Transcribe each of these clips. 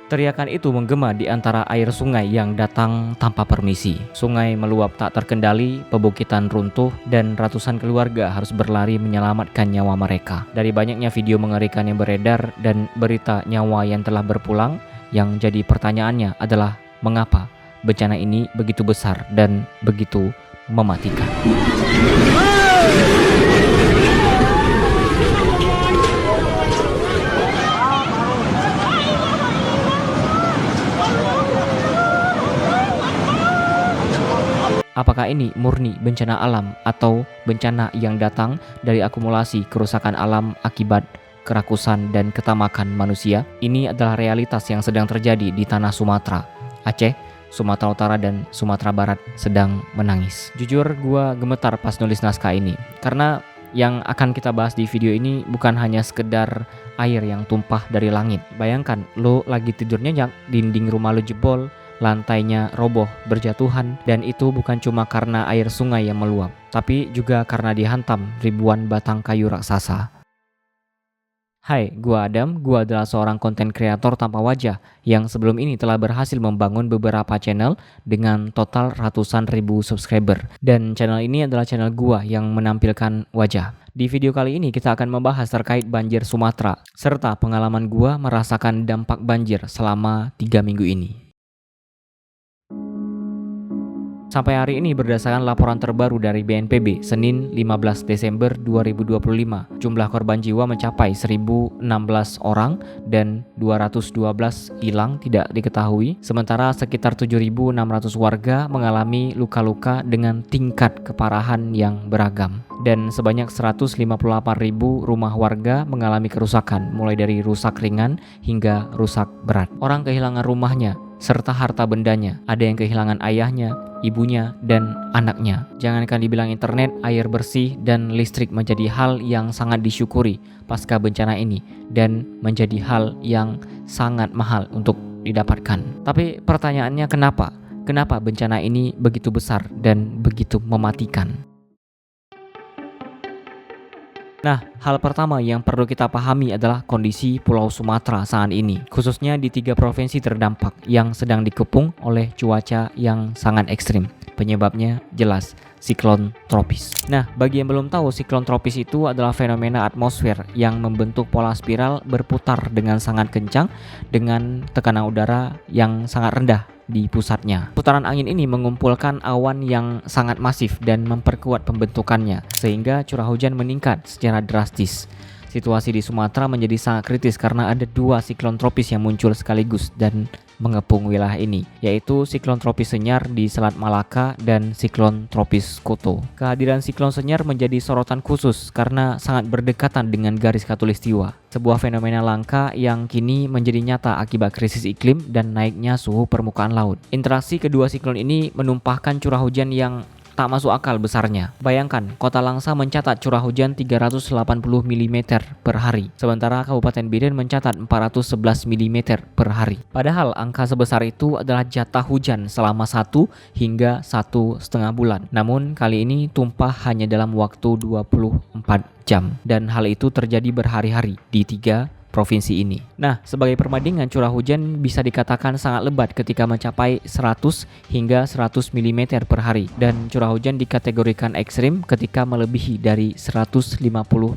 Teriakan itu menggema di antara air sungai yang datang tanpa permisi. Sungai meluap tak terkendali, pebukitan runtuh, dan ratusan keluarga harus berlari menyelamatkan nyawa mereka. Dari banyaknya video mengerikan yang beredar dan berita nyawa yang telah berpulang, yang jadi pertanyaannya adalah mengapa bencana ini begitu besar dan begitu mematikan. Apakah ini murni bencana alam atau bencana yang datang dari akumulasi kerusakan alam akibat kerakusan dan ketamakan manusia? Ini adalah realitas yang sedang terjadi di tanah Sumatera, Aceh, Sumatera Utara, dan Sumatera Barat sedang menangis. Jujur, gua gemetar pas nulis naskah ini karena yang akan kita bahas di video ini bukan hanya sekedar air yang tumpah dari langit. Bayangkan, lo lagi tidur nyenyak, dinding rumah lo jebol, lantainya roboh berjatuhan, dan itu bukan cuma karena air sungai yang meluap, tapi juga karena dihantam ribuan batang kayu raksasa. Hai, gua Adam. Gua adalah seorang konten kreator tanpa wajah yang sebelum ini telah berhasil membangun beberapa channel dengan total ratusan ribu subscriber. Dan channel ini adalah channel gua yang menampilkan wajah. Di video kali ini kita akan membahas terkait banjir Sumatera, serta pengalaman gua merasakan dampak banjir selama 3 minggu ini. Sampai hari ini berdasarkan laporan terbaru dari BNPB Senin 15 Desember 2025, jumlah korban jiwa mencapai 1.016 orang dan 212 hilang tidak diketahui, sementara sekitar 7.600 warga mengalami luka-luka dengan tingkat keparahan yang beragam. Dan sebanyak 158.000 rumah warga mengalami kerusakan, mulai dari rusak ringan hingga rusak berat. Orang kehilangan rumahnya serta harta bendanya. Ada yang kehilangan ayahnya, ibunya, dan anaknya. Jangankan dibilang internet, air bersih, dan listrik menjadi hal yang sangat disyukuri pasca bencana ini dan menjadi hal yang sangat mahal untuk didapatkan. Tapi pertanyaannya kenapa? Kenapa bencana ini begitu besar dan begitu mematikan? Nah, hal pertama yang perlu kita pahami adalah kondisi Pulau Sumatera saat ini, khususnya di 3 provinsi terdampak yang sedang dikepung oleh cuaca yang sangat ekstrim. Penyebabnya jelas, siklon tropis. Nah, bagi yang belum tahu, siklon tropis itu adalah fenomena atmosfer yang membentuk pola spiral berputar dengan sangat kencang dengan tekanan udara yang sangat rendah di pusatnya. Putaran angin ini mengumpulkan awan yang sangat masif dan memperkuat pembentukannya, sehingga curah hujan meningkat secara drastis. Situasi di Sumatera menjadi sangat kritis karena ada 2 siklon tropis yang muncul sekaligus dan mengepung wilayah ini, yaitu siklon tropis Senyar di Selat Malaka dan siklon tropis Koto. Kehadiran siklon Senyar menjadi sorotan khusus karena sangat berdekatan dengan garis khatulistiwa, sebuah fenomena langka yang kini menjadi nyata akibat krisis iklim dan naiknya suhu permukaan laut. Interaksi kedua siklon ini menumpahkan curah hujan yang tak masuk akal besarnya. Bayangkan, Kota Langsa mencatat curah hujan 380 mm per hari, sementara Kabupaten Biren mencatat 411 mm per hari. Padahal angka sebesar itu adalah jatah hujan selama 1 hingga 1,5 bulan. Namun kali ini tumpah hanya dalam waktu 24 jam, dan hal itu terjadi berhari-hari di 3 provinsi ini. Nah, sebagai perbandingan, curah hujan bisa dikatakan sangat lebat ketika mencapai 100 hingga 100 mm per hari, dan curah hujan dikategorikan ekstrim ketika melebihi dari 150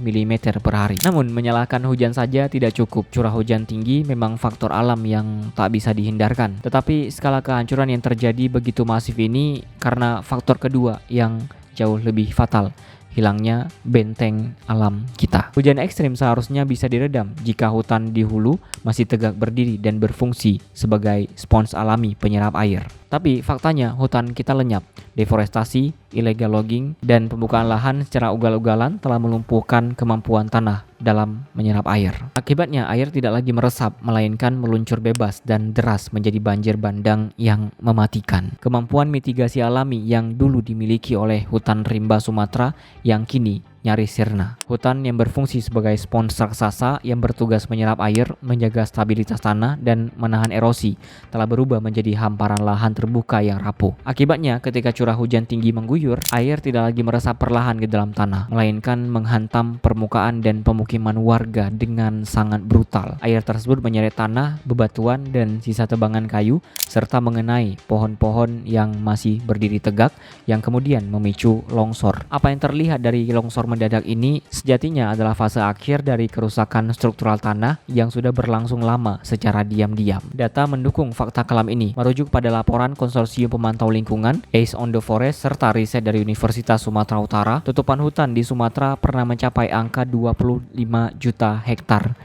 mm per hari. Namun, menyalahkan hujan saja tidak cukup. Curah hujan tinggi memang faktor alam yang tak bisa dihindarkan. Tetapi skala kehancuran yang terjadi begitu masif ini karena faktor kedua yang jauh lebih fatal, hilangnya benteng alam kita. Hujan ekstrim seharusnya bisa diredam jika hutan di hulu masih tegak berdiri dan berfungsi sebagai spons alami penyerap air. Tapi faktanya hutan kita lenyap. Deforestasi, illegal logging, dan pembukaan lahan secara ugal-ugalan telah melumpuhkan kemampuan tanah dalam menyerap air. Akibatnya air tidak lagi meresap, melainkan meluncur bebas dan deras menjadi banjir bandang yang mematikan. Kemampuan mitigasi alami yang dulu dimiliki oleh hutan rimba Sumatera yang kini nyaris sirna. Hutan yang berfungsi sebagai spons raksasa yang bertugas menyerap air, menjaga stabilitas tanah, dan menahan erosi telah berubah menjadi hamparan lahan terbuka yang rapuh. Akibatnya, ketika curah hujan tinggi mengguyur, air tidak lagi meresap perlahan ke dalam tanah, melainkan menghantam permukaan dan pemukiman warga dengan sangat brutal. Air tersebut menyeret tanah, bebatuan, dan sisa tebangan kayu, serta mengenai pohon-pohon yang masih berdiri tegak, yang kemudian memicu longsor. Apa yang terlihat dari longsor mendadak ini sejatinya adalah fase akhir dari kerusakan struktural tanah yang sudah berlangsung lama secara diam-diam. Data mendukung fakta kelam ini merujuk pada laporan Konsorsium Pemantau Lingkungan, Eyes on the Forest, serta riset dari Universitas Sumatera Utara. Tutupan hutan di Sumatera pernah mencapai angka 25 juta hektar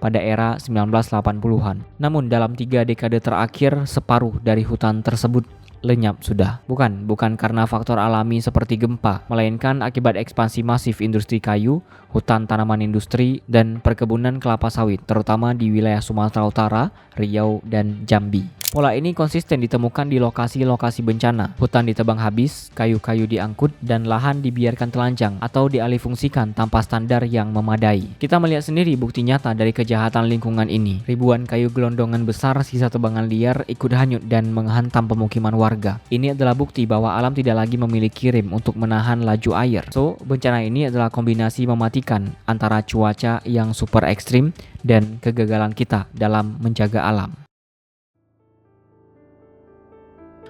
pada era 1980-an. Namun dalam 3 dekade terakhir, separuh dari hutan tersebut lenyap sudah. Bukan karena faktor alami seperti gempa, melainkan akibat ekspansi masif industri kayu, hutan tanaman industri, dan perkebunan kelapa sawit, terutama di wilayah Sumatera Utara, Riau, dan Jambi. Pola ini konsisten ditemukan di lokasi-lokasi bencana. Hutan ditebang habis, kayu-kayu diangkut, dan lahan dibiarkan telanjang atau dialihfungsikan tanpa standar yang memadai. Kita melihat sendiri bukti nyata dari kejahatan lingkungan ini. Ribuan kayu gelondongan besar sisa tebangan liar ikut hanyut dan menghantam pemukiman warga. Ini adalah bukti bahwa alam tidak lagi memiliki rem untuk menahan laju air. So, bencana ini adalah kombinasi mematikan antara cuaca yang super ekstrim dan kegagalan kita dalam menjaga alam.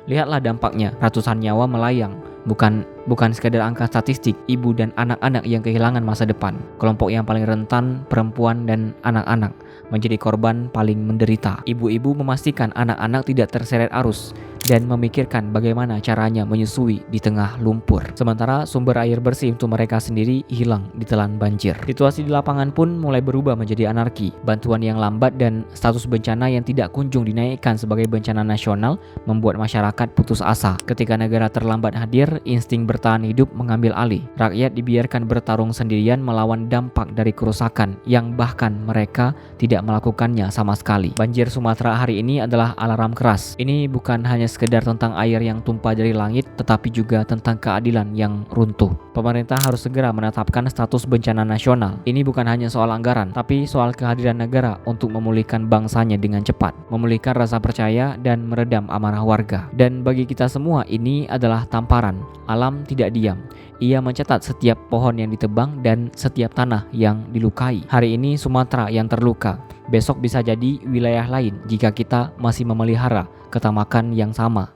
Lihatlah dampaknya, ratusan nyawa melayang, bukan sekadar angka statistik, ibu dan anak-anak yang kehilangan masa depan. Kelompok yang paling rentan, perempuan dan anak-anak, menjadi korban paling menderita. Ibu-ibu memastikan anak-anak tidak terseret arus dan memikirkan bagaimana caranya menyusui di tengah lumpur. Sementara sumber air bersih untuk mereka sendiri hilang ditelan banjir. Situasi di lapangan pun mulai berubah menjadi anarki. Bantuan yang lambat dan status bencana yang tidak kunjung dinaikkan sebagai bencana nasional membuat masyarakat putus asa. Ketika negara terlambat hadir, insting bertahan hidup mengambil alih. Rakyat dibiarkan bertarung sendirian melawan dampak dari kerusakan yang bahkan mereka tidak melakukannya sama sekali. Banjir Sumatera hari ini adalah alarm keras. Ini bukan hanya sekedar tentang air yang tumpah dari langit, tetapi juga tentang keadilan yang runtuh. Pemerintah harus segera menetapkan status bencana nasional. Ini bukan hanya soal anggaran, tapi soal kehadiran negara untuk memulihkan bangsanya dengan cepat, memulihkan rasa percaya dan meredam amarah warga. Dan bagi kita semua, ini adalah tamparan. Alam tidak diam. Ia mencatat setiap pohon yang ditebang dan setiap tanah yang dilukai. Hari ini Sumatera yang terluka. Besok bisa jadi wilayah lain jika kita masih memelihara ketamakan yang sama.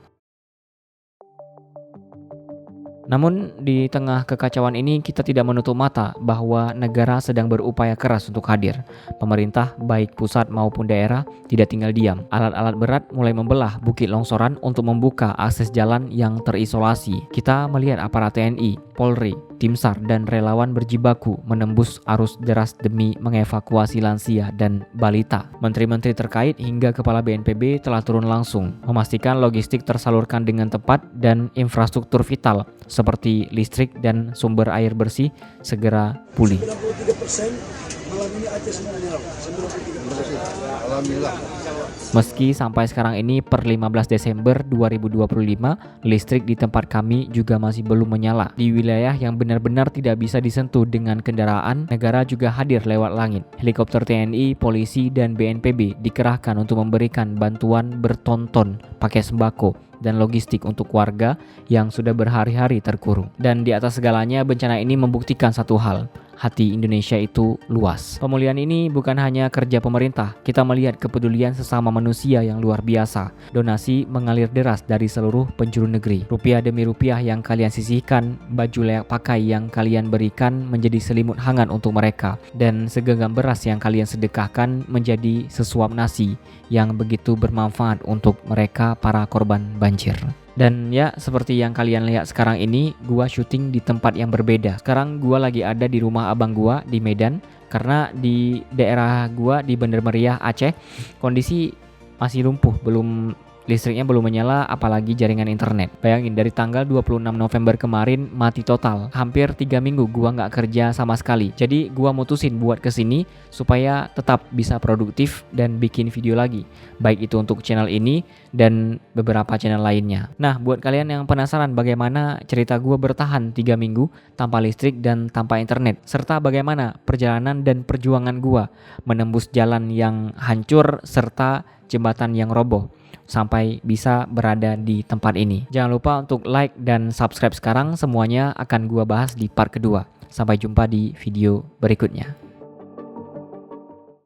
Namun di tengah kekacauan ini kita tidak menutup mata bahwa negara sedang berupaya keras untuk hadir. Pemerintah baik pusat maupun daerah tidak tinggal diam. Alat-alat berat mulai membelah bukit longsoran untuk membuka akses jalan yang terisolasi. Kita melihat aparat TNI, Polri, tim SAR dan relawan berjibaku menembus arus deras demi mengevakuasi lansia dan balita. Menteri-menteri terkait hingga Kepala BNPB telah turun langsung memastikan logistik tersalurkan dengan tepat dan infrastruktur vital seperti listrik dan sumber air bersih segera pulih. 93% malam ini Aceh semua menyerap. 93%. Alhamdulillah. Meski sampai sekarang ini per 15 Desember 2025, listrik di tempat kami juga masih belum menyala. Di wilayah yang benar-benar tidak bisa disentuh dengan kendaraan, negara juga hadir lewat langit. Helikopter TNI, polisi, dan BNPB dikerahkan untuk memberikan bantuan bertonton paket sembako dan logistik untuk warga yang sudah berhari-hari terkurung. Dan di atas segalanya, bencana ini membuktikan satu hal: hati Indonesia itu luas. Pemulihan ini bukan hanya kerja pemerintah, kita melihat kepedulian sesama manusia yang luar biasa. Donasi mengalir deras dari seluruh penjuru negeri. Rupiah demi rupiah yang kalian sisihkan, baju layak pakai yang kalian berikan menjadi selimut hangat untuk mereka, dan segenggam beras yang kalian sedekahkan menjadi sesuap nasi yang begitu bermanfaat untuk mereka para korban banjir. Dan ya, seperti yang kalian lihat sekarang ini, gua syuting di tempat yang berbeda. Sekarang gua lagi ada di rumah abang gua di Medan, karena di daerah gua di Bender Meriah, Aceh, kondisi masih lumpuh, belum listriknya belum menyala apalagi jaringan internet. Bayangin dari tanggal 26 November kemarin mati total. Hampir 3 minggu gua nggak kerja sama sekali. Jadi gua mutusin buat kesini supaya tetap bisa produktif dan bikin video lagi. Baik itu untuk channel ini dan beberapa channel lainnya. Nah, buat kalian yang penasaran bagaimana cerita gua bertahan 3 minggu tanpa listrik dan tanpa internet, serta bagaimana perjalanan dan perjuangan gua menembus jalan yang hancur serta jembatan yang roboh sampai bisa berada di tempat ini. Jangan lupa untuk like dan subscribe sekarang, semuanya akan gua bahas di part kedua. Sampai jumpa di video berikutnya.